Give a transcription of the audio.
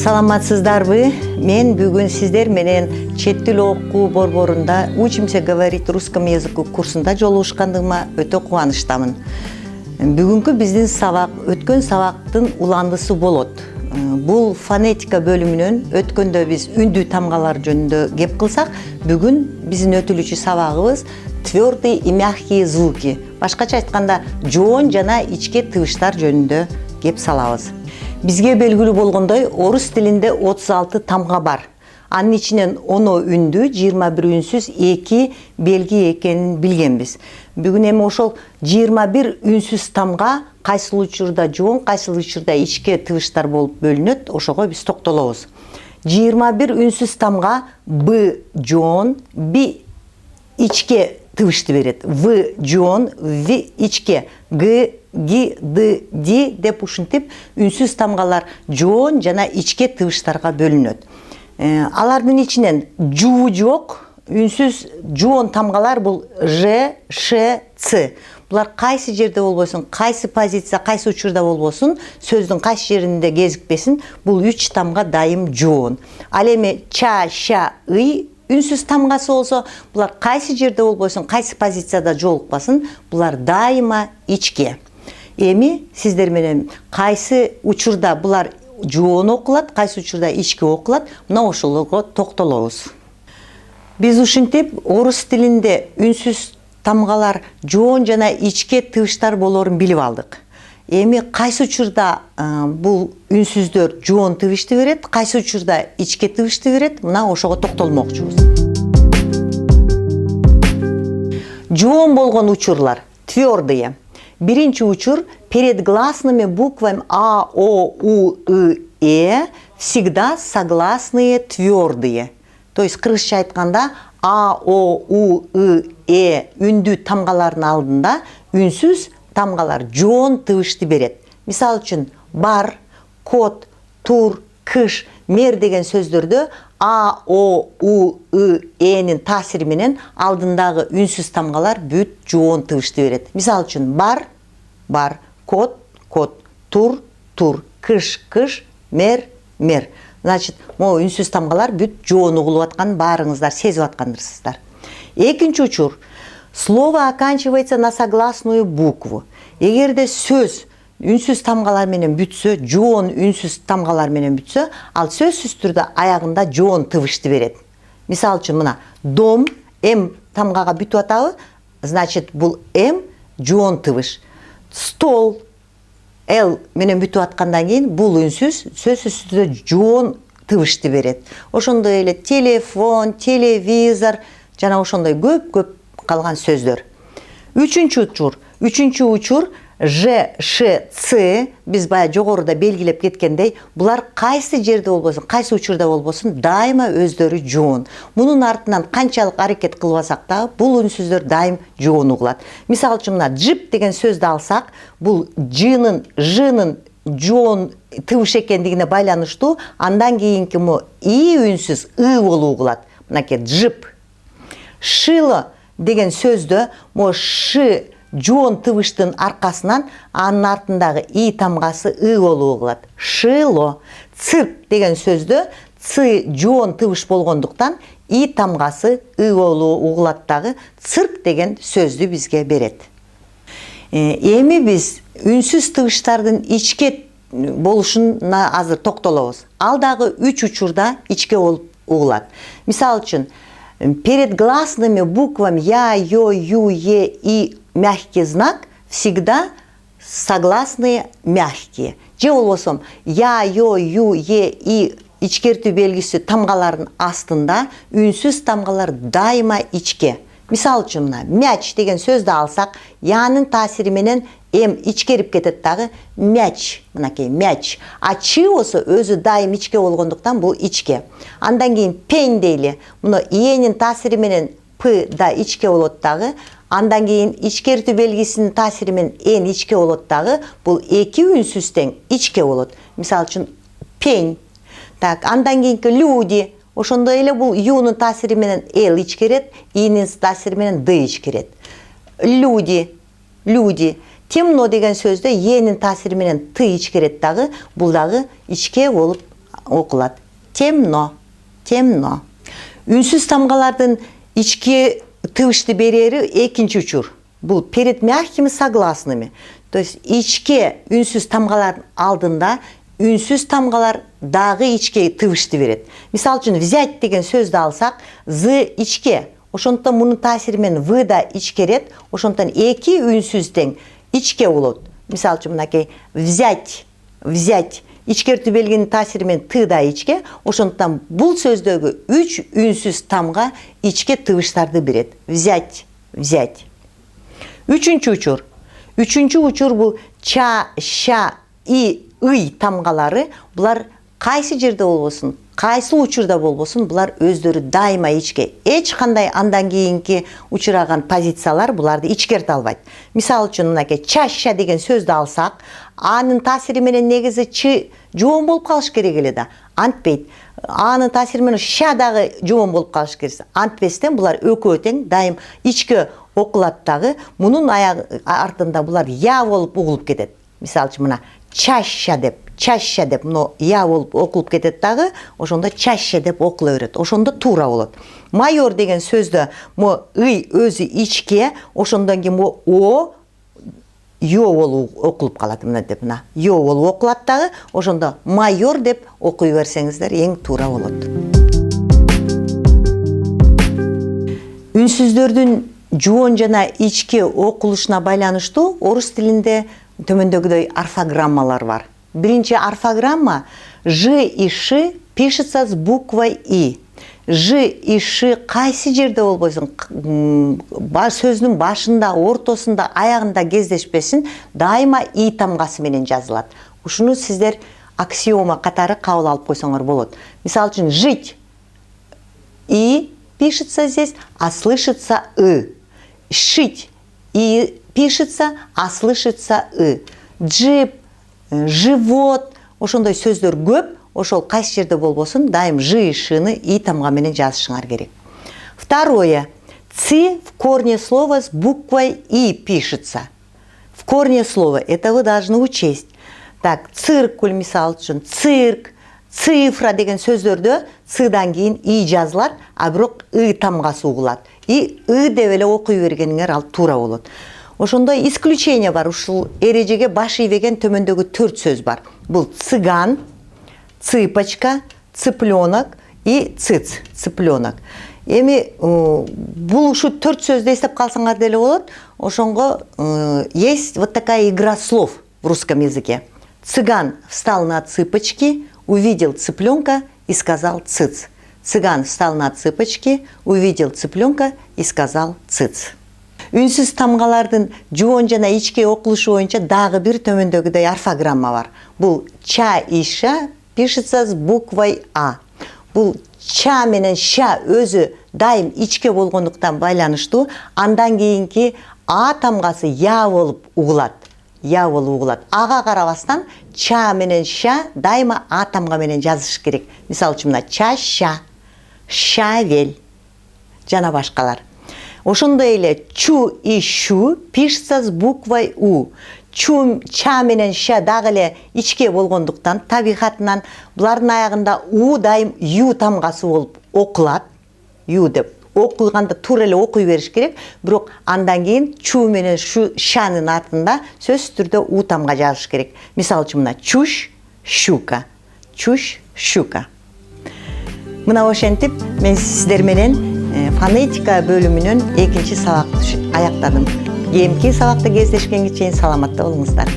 Саламатсыздарбы? Мен бүгін сіздер менен чет тил окуу борборунда «Учимся говорить русском языку» курсунда жолугушкандыгыма өтө кубанычтамын. Бүгүнкү биздин сабак өткөн сабактын уландысы болот. Бул фонетика бөлүмүнөн өткөндө биз үндүү тамгалар жөнүндө кеп кылсак, бүгүн биздин өтүлүүчү сабагыбыз твердые и мягкие звуки. Башкача айтканда, жоон жана ичке тыбыштар жөнүндө кеп салабыз. Бизге белгилүү болгондой, орус тилинде 36 тамга бар. Анын ичинен 10 үндүү, 21 үнсүз, 2 белги экенин билгенбиз. Бүгүн эми ошол 21 үнсүз тамга кайсыл учурда жоон, кайсыл учурда ичке тыбыштар болуп бөлүнөт, ошого биз токтолобуз. 21 үнсүз тамга Б жоон, Б ичке тыбышты берет. В жоон, В ичке, Г ги, ды, ди деп ушинтип үнсүз тамгалар жоон жана ичке тыбыштарга бөлүнөт. Алардын ичинен жуу жок, үнсүз жоон тамгалар бул Ж, Ш, Ц. Булар кайсы жерде болбосун, кайсы позиция, кайсы учурда болбосун, сөздүн кайсы жеринде кезикпесин, бул 3 тамга дайым жоон. Ал эми ча, ша, ый үнсүз тамгасы болсо, булар кайсы жерде болбосун, кайсы позицияда жолукпасын, булар дайыма ичке. Эми сиздер менен кайсы учурда булар жоон окулат, кайсы учурда ичке окулат, мына ошолорго токтолобуз. Биз ушинтип орус тилинде үнсүз тамгалар жоон жана ичке тыбыштар болорун билип алдык. Эми кайсы учурда бул үнсүздөр жоон тыбышты берет, кайсы учурда ичке тыбышты берет, мына ошого токтолмокчубуз. Жоон болгон учурлар твердые. Биринчи учур перед гласными буквами А, О, У, И, всегда согласные твердые. То есть кыргызча айтканда А, О, У, И үндүү тамгалардын алдында үнсүз тамгалар жоон тыбышты берет. Мисал үчүн бар, кот, тур, кыш, мер деген сөздөрдө А, О, У, Энин таасири менен алдындагы үнсүз тамгалар бүт жоон тыбышты берет. Мисал үчүн бар, бар, кот, кот, тур, тур, кыш, кыш, мер, мер. Значит, могу үнсүз тамгалар бүт жоон угулуп атканын баарыңыздар сезип аткандырсыздар. Экинчи учур. Слово оканчивается на согласную букву. Эгерде сөз үнсүз тамгалар менен бүтсө, жоон үнсүз тамгалар менен бүтсө, ал сөзсүз түрдө аягында жоон тыбышты берет. Мисал үчүн мына дом, М тамгага бүтүп атабы, значит, бул М жоон тыбыш. Стол, Л менен бүтүп аткандан кийин бул үнсүз сөзсүз түрдө жоон тыбышты берет. Ошондой эле телефон, телевизор жана ошондой көп калган сөздөр. Үчүнчү учур Ж, Ш, Ц, биз бая жогоруда белгилеп кеткендей, булар кайсы жерде болбосун, кайсы учурда болбосун, дайыма өздөрү жоон. Мунун артынан канчалык аракет кылбасак да, бул үнсүздөр дайым жоон угулат. Мисал үчүн мына джип деген сөздү алсак, бул жынын, жынын жоон тыбыш экендигине байланыштуу, андан кийинки и үнсүз ы болуп угулат. Мынакей джип. Шило деген сөздө ш жоон тыбыштын аркасынан анын артындагы и тамгасы ы болуп угулат. Шило. Цирк деген сөздө ц жоон тыбыш болгондуктан и тамгасы ы болуп угулат дагы цирк деген сөздү бизге берет. Эми биз үнсүз тыбыштардын ичке болушуна азыр токтолобуз. Ал дагы 3 учурда ичке болуп угулат. Мисал үчүн перед гласными буквами Я, Ё, Ю, Е, И мягкий знак всегда согласные мягкие. Же болбосом Я, Ё, Ю, Е, И ичкертүү белгиси тамгалардын астында үнсүз тамгалар дайыма ичке. Мисал үчүн мына мяч деген сөздү алсак, янын таасири менен М ичкерип кетет дагы мяч, мынакей мяч. А чы болсо өзү дайым ичке болгондуктан бул ичке. Андан кийин пень дейли. Муну иенин таасири менен П да ичке болот дагы. Андан кийин ичкертүү белгисинин таасири менен Н ичке болот дагы. Бул эки үнсүз тең ичке болот. Мисал үчүн пень. Так, андан кийинки люди. Ошондой эле бул юнун таасири менен Л ичкерет, инин таасири менен Д ичкерет. Люди. Люди. Темно деген сөздө енин таасири менен ты ичкерет дагы, бул дагы ичке болуп окулат. Темно, темно. Үнсүз тамгалардын ички тыбышты берери экинчи учур. Бул перед мягкими согласными. То есть ичке үнсүз тамгалардын алдында үнсүз тамгалар дагы ичке тыбышты берет. Мисал үчүн взять деген сөздү алсак, з ичке. Ошондон мунун таасири менен в да ичкерет. Ошондон эки үнсүз тең ичке болот. Мисал үчүн мынакей взять, взять. Ичкертүү белгинин таасири менен т да ичке. Ошондон бул сөздөгү 3 үнсүз тамга ичке тыбыштарды берет. Взять, взять. Үчүнчү учур. Үчүнчү учур бул ча, ша, и, ый тамгалары. Булар кайсы жерде болбосун, кайсы учурда болбосун, булар өздөрү дайыма ичке. Эч кандай андан кийинки учураган позициялар буларды ичкерте албайт. Мисал үчүн мынакей чаща деген сөздү алсак, анын таасири менен негизи ч жоон болуп калыш керек эле да. Антпейт. Анын таасири менен ша дагы жоон болуп калыш керек. Антпестен булар экөө тең дайым ичке окулат дагы. Мунун артында булар я болуп угулуп кетет. Мисал үчүн мына чаща деп мына я болуп окулуп кетет дагы, ошондо чаща деп окула берет. Ошондо туура болот. Майор деген сөздө мо ый өзү ичке, ошондон кийин мо о ё болуп окулуп калат мына деп мына. Ё болуп окулат дагы, ошондо майор деп окуй берсеңиздер эң туура болот. Үнсүздөрдүн жоон жана ичке окулушуна байланыштуу орус тилинде төмөндөгүдөй орфограммалар бар. Биринчи орфограмма ж и ш пишется с буквой и. Ж и ш кайсы жерде болбосун, сөздүн башында, ортосунда, аягында кездешпесин, дайыма и тамгасы менен жазылат. Ушуну сиздер аксиома катары кабыл алып койсоңор болот. Мисал үчүн жить и пишется здесь, а слышится и. Шить и пишется, а слышится и. Джип, живот, ошондой сөздөр көп, ошол кайсы жерде болбосун, дайым жи шыны и тамга менен жазышыңар керек. Второе. Ци в корне слова с буквой и пишется. В корне слова. Это вы должны учесть. Так, циркуль, мисал үчүн, цирк, цифра деген сөздөрдө цыдан кийин и жазылат, а бирок и тамгасы угулат. И деп эле окуй бергениңер ал туура болот. Ошондой исключение бар. Ушул эрежеге баш ийбеген төмөндөгү 4 сөз бар. Бул цыган, цыпочка, цыпленок и цыц, цыпленок. Эми бул ушу 4 сөздү эстеп калсаңар деле болот. Ошонго есть вот такая игра слов в русском языке. Цыган встал на цыпочки, увидел цыпленка и сказал цыц. Цыган встал на цыпочки, увидел цыпленка и сказал цыц. Үнсүз тамгалардын жоон жана ичке окулушу боюнча дагы бир төмөндөгүдөй орфограмма бар. Бул ча и ша пишется с буквой а. Бул ча менен ша өзү дайым ичке болгондуктан байланыштуу, андан кийинки а тамгасы я болуп угулат. Я болуп угулат. Ага карабастан ча менен ша дайыма а тамга менен жазыш керек. Мисал үчүн мына чаща, шавель жана башкалар. Ошондой эле чу и шу пишется с буквой у. Ча менен ша дагы эле ичке болгондуктан табигатынан булардын аягында у дайым ю тамгасы болуп окулат. Ю деп окуйганда туура эле окуй бериш керек, бирок андан кийин чу менен шу шанын артында сөзсүз түрдө у тамга жазыш керек. Мисал үчүн мына чуш, щука. Чуш, щука. Мына ошентип мен сиздер менен фонетика бөлүмүнүн экинчи сабакты аяктадым. Кийинки сабакта кездешкенге чейин саламатта болуңуздар.